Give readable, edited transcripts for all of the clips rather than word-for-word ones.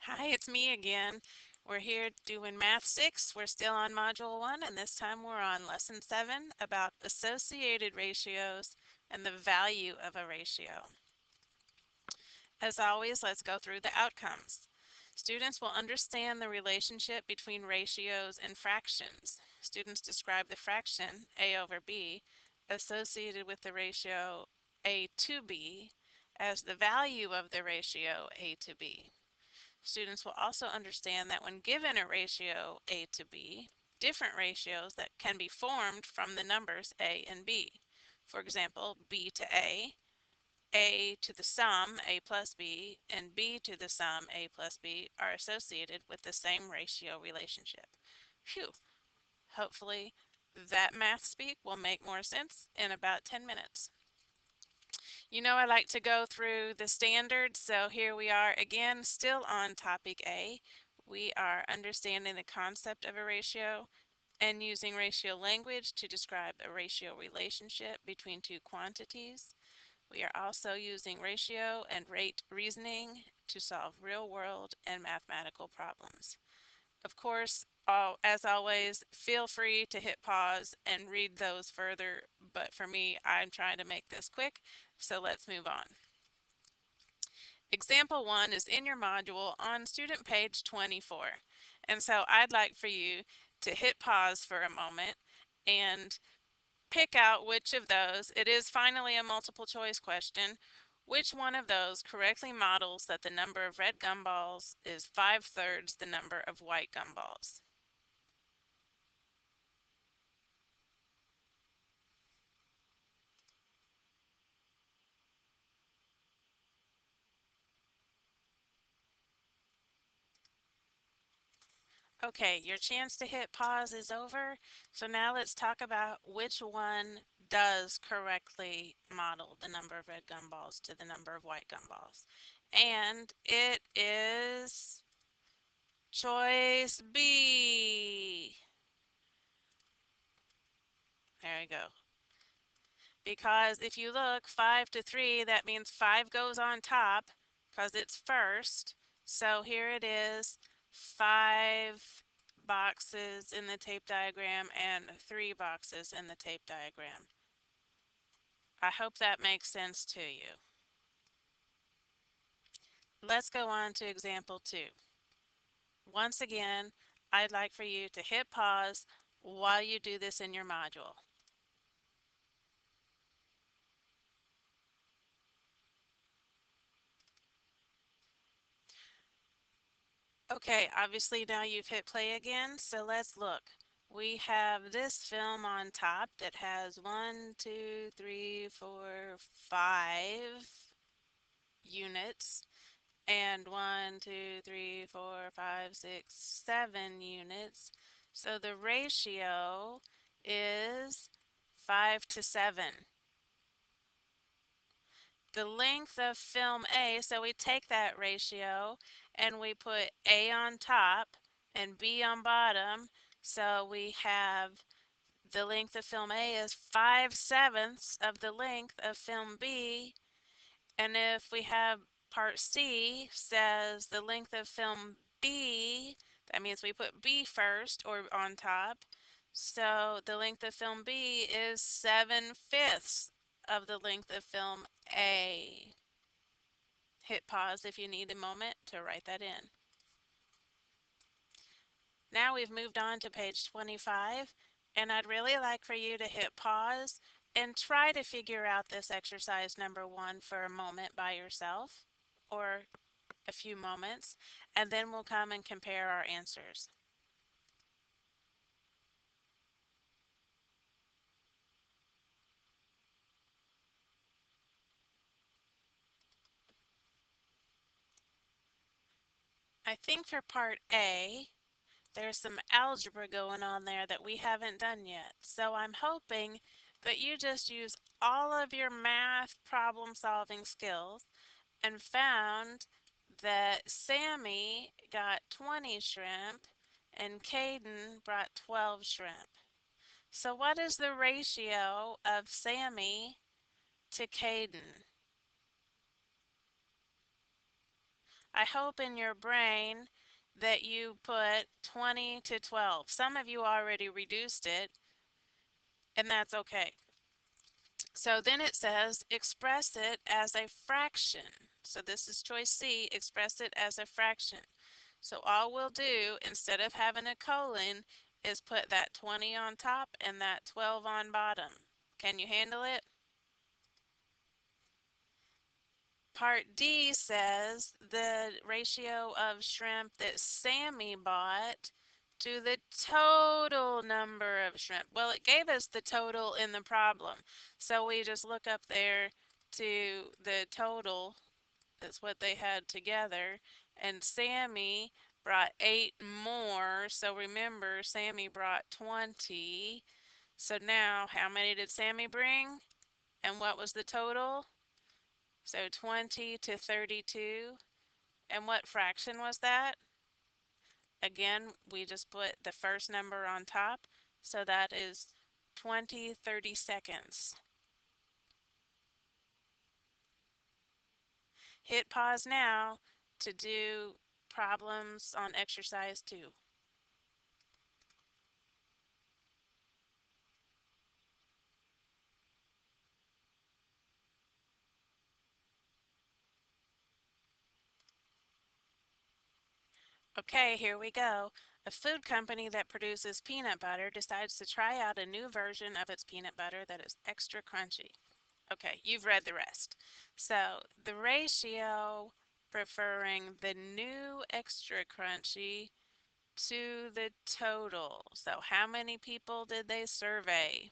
Hi, it's me again. We're here doing Math 6. We're still on Module 1, and this time we're on Lesson 7 about associated ratios and the value of a ratio. As always, let's go through the outcomes. Students will understand the relationship between ratios and fractions. Students describe the fraction, a over b, associated with the ratio a to b as the value of the ratio a to b. Students will also understand that when given a ratio a to b, different ratios that can be formed from the numbers a and b. For example, b to a to the sum a plus b, and b to the sum a plus b are associated with the same ratio relationship. Phew! Hopefully that math speak will make more sense in about 10 minutes. You know I like to go through the standards, so here we are again, still on topic A. We are understanding the concept of a ratio and using ratio language to describe a ratio relationship between two quantities. We are also using ratio and rate reasoning to solve real-world and mathematical problems. Of course, as always, feel free to hit pause and read those further, but for me, I'm trying to make this quick, so let's move on. Example 1 is in your module on student page 24. And so I'd like for you to hit pause for a moment and pick out which of those, it is finally a multiple choice question, which one of those correctly models that the number of red gumballs is 5/3 the number of white gumballs. Okay, your chance to hit pause is over. So now let's talk about which one does correctly model the number of red gumballs to the number of white gumballs. And it is choice B. There we go. Because if you look 5 to 3, that means 5 goes on top because it's first. So here it is, 5 boxes in the tape diagram and 3 boxes in the tape diagram. I hope that makes sense to you. Let's go on to example 2. Once again, I'd like for you to hit pause while you do this in your module. Okay, obviously now you've hit play again, so let's look. We have this film on top that has 1, 2, 3, 4, 5 units, and 1, 2, 3, 4, 5, 6, 7 units. So the ratio is 5 to 7. The length of film A, so we take that ratio and we put A on top and B on bottom. So we have the length of film A is 5/7 of the length of film B. And if we have part C says the length of film B, that means we put B first or on top. So the length of film B is 7/5 of the length of film A. Hit pause if you need a moment to write that in. Now we've moved on to page 25, and I'd really like for you to hit pause and try to figure out this exercise number 1 for a moment by yourself, or a few moments, and then we'll come and compare our answers. I think for part A, there's some algebra going on there that we haven't done yet. So I'm hoping that you just use all of your math problem solving skills and found that Sammy got 20 shrimp and Caden brought 12 shrimp. So what is the ratio of Sammy to Caden? I hope in your brain that you put 20 to 12. Some of you already reduced it, and that's okay. So then it says express it as a fraction. So this is choice C, express it as a fraction. So all we'll do instead of having a colon is put that 20 on top and that 12 on bottom. Can you handle it? Part D says the ratio of shrimp that Sammy bought to the total number of shrimp. Well, it gave us the total in the problem. So we just look up there to the total. That's what they had together. And Sammy brought 8 more. So remember, Sammy brought 20. So now, how many did Sammy bring? And what was the total? So 20 to 32. And what fraction was that? Again, we just put the first number on top. So that is 20/32. Hit pause now to do problems on exercise 2. Okay, here we go. A food company that produces peanut butter decides to try out a new version of its peanut butter that is extra crunchy. Okay, you've read the rest. So the ratio preferring the new extra crunchy to the total. So how many people did they survey?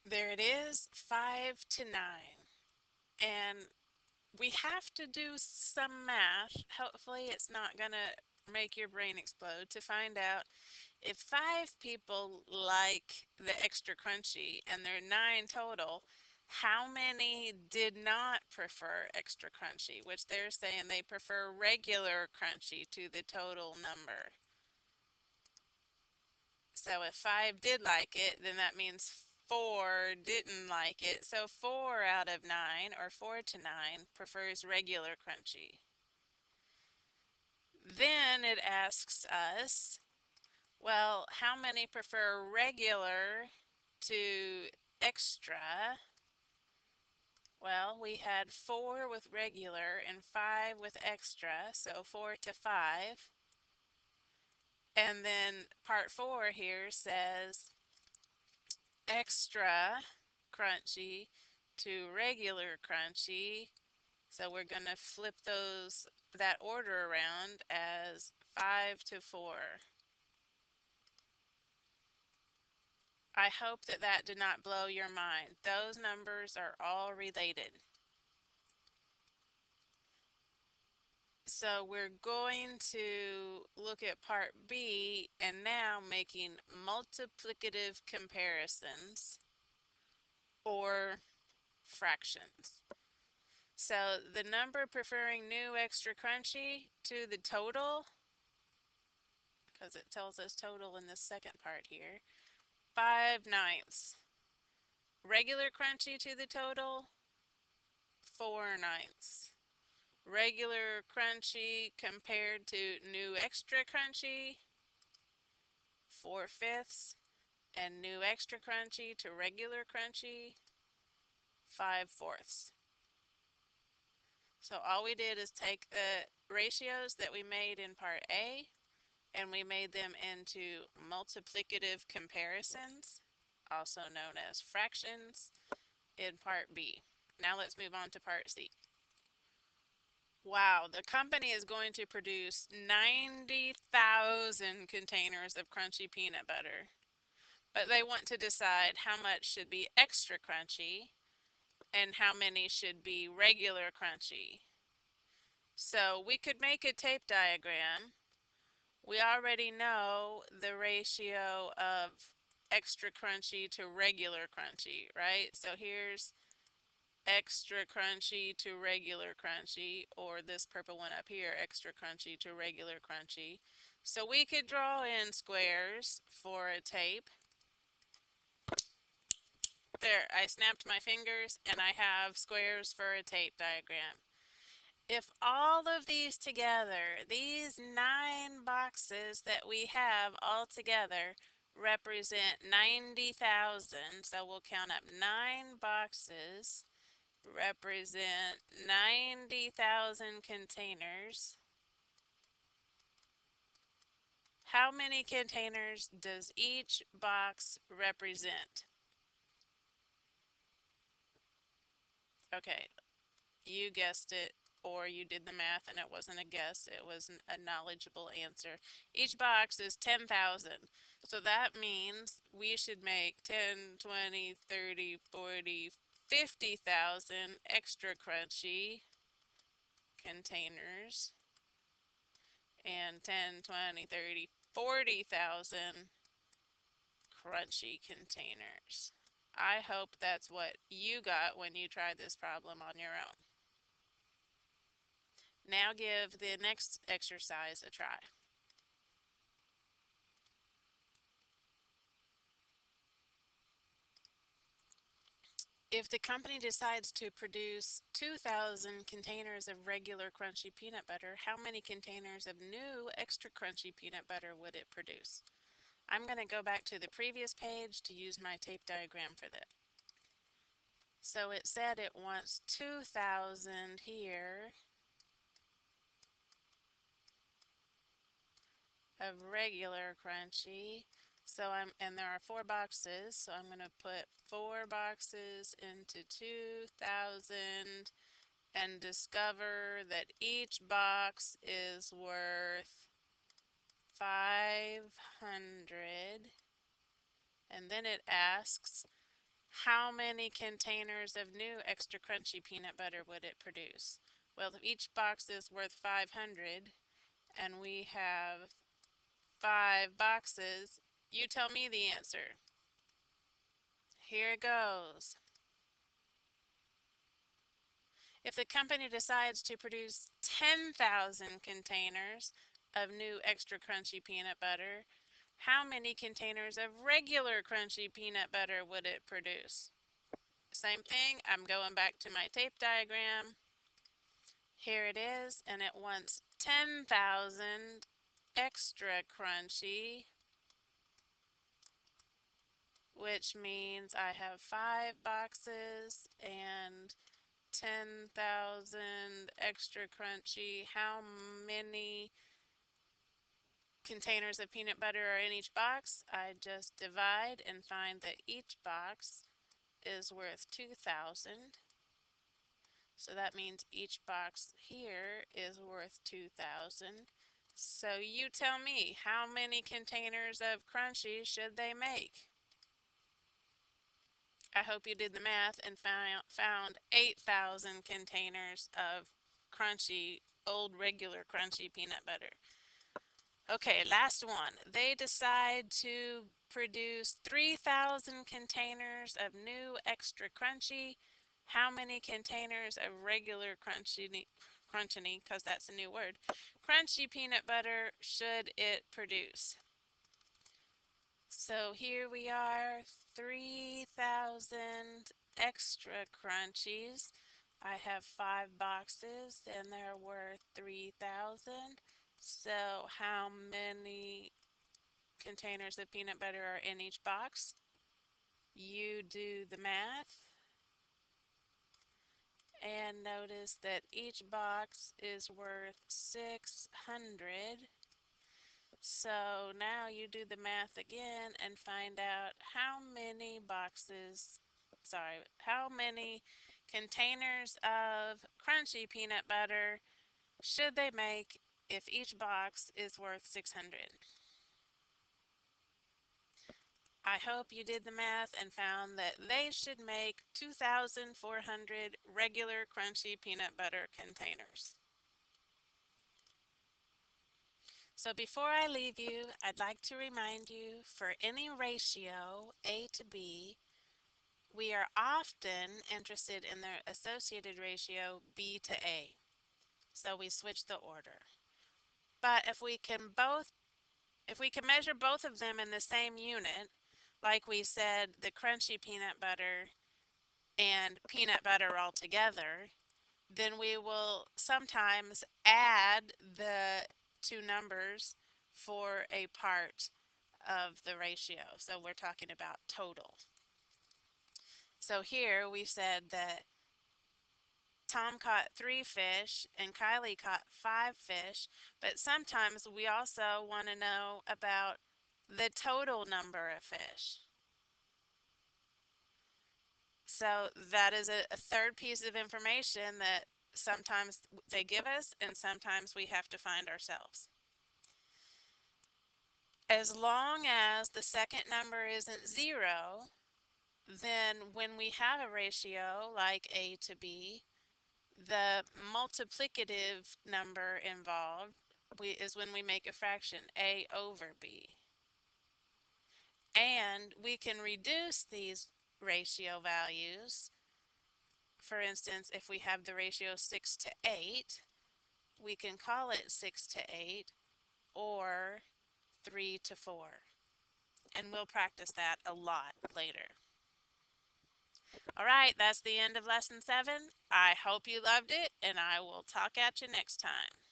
There it is, 5 to 9. And we have to do some math. Hopefully it's not going to make your brain explode to find out if 5 people like the extra crunchy and there are 9 total, how many did not prefer extra crunchy, which they're saying they prefer regular crunchy to the total number. So if 5 did like it, then that means 4 didn't like it. So 4 out of 9, or 4 to 9, prefers regular crunchy. Then it asks us, well, how many prefer regular to extra? Well, we had 4 with regular and 5 with extra, so 4 to 5. And then part 4 here says extra crunchy to regular crunchy. So we're going to flip that order around as 5 to 4. I hope that that did not blow your mind. Those numbers are all related. So we're going to look at part B and now making multiplicative comparisons or fractions. So the number preferring new extra crunchy to the total, because it tells us total in the second part here, 5/9. Regular crunchy to the total, 4/9. Regular crunchy compared to new extra crunchy, 4/5. And new extra crunchy to regular crunchy, 5/4. So all we did is take the ratios that we made in part A and we made them into multiplicative comparisons, also known as fractions, in part B. Now let's move on to part C. Wow, the company is going to produce 90,000 containers of crunchy peanut butter, but they want to decide how much should be extra crunchy and how many should be regular crunchy. So we could make a tape diagram. We already know the ratio of extra crunchy to regular crunchy, right? So here's extra crunchy to regular crunchy, or this purple one up here, extra crunchy to regular crunchy. So we could draw in squares for a tape. There, I snapped my fingers and I have squares for a tape diagram. If all of these together, these 9 boxes that we have all together represent 90,000, so we'll count up 9 boxes represent 90,000 containers. How many containers does each box represent? Okay, you guessed it, or you did the math and it wasn't a guess, it was a knowledgeable answer. Each box is 10,000. So that means we should make 10, 20, 30, 40, 50,000 extra crunchy containers and 10, 20, 30, 40,000 crunchy containers. I hope that's what you got when you tried this problem on your own. Now give the next exercise a try. If the company decides to produce 2,000 containers of regular crunchy peanut butter, how many containers of new extra crunchy peanut butter would it produce? I'm going to go back to the previous page to use my tape diagram for that. So it said it wants 2,000 here of regular crunchy. And there are 4 boxes, so I'm going to put 4 boxes into 2,000 and discover that each box is worth 500. And then it asks, how many containers of new extra crunchy peanut butter would it produce? Well, if each box is worth 500 and we have 5 boxes, you tell me the answer. Here it goes. If the company decides to produce 10,000 containers of new extra crunchy peanut butter, how many containers of regular crunchy peanut butter would it produce? Same thing, I'm going back to my tape diagram. Here it is, and it wants 10,000 extra crunchy, which means I have 5 boxes and 10,000 extra crunchy. How many containers of peanut butter are in each box? I just divide and find that each box is worth 2,000. So that means each box here is worth 2,000. So you tell me, how many containers of crunchy should they make? I hope you did the math and found 8,000 containers of crunchy, old regular crunchy peanut butter. Okay, last one. They decide to produce 3,000 containers of new extra crunchy. How many containers of regular crunchy, because that's a new word, crunchy peanut butter should it produce? So here we are, 3,000 extra crunchies. I have 5 boxes and they're worth 3,000. So how many containers of peanut butter are in each box? You do the math and notice that each box is worth 600. So now you do the math again and find out how many containers of crunchy peanut butter should they make if each box is worth 600. I hope you did the math and found that they should make 2,400 regular crunchy peanut butter containers. So before I leave you, I'd like to remind you, for any ratio, A to B, we are often interested in the associated ratio B to A. So we switch the order. But if we can measure both of them in the same unit, like we said, the crunchy peanut butter and peanut butter all together, then we will sometimes add the two numbers for a part of the ratio. So we're talking about total. So here we said that Tom caught 3 fish and Kylie caught 5 fish, but sometimes we also want to know about the total number of fish. So that is a third piece of information that sometimes they give us and sometimes we have to find ourselves. As long as the second number isn't 0, then when we have a ratio like A to B, the multiplicative number involved is when we make a fraction, A over B. And we can reduce these ratio values. For instance, if we have the ratio 6 to 8, we can call it 6 to 8 or 3 to 4. And we'll practice that a lot later. All right, that's the end of lesson 7. I hope you loved it, and I will talk at you next time.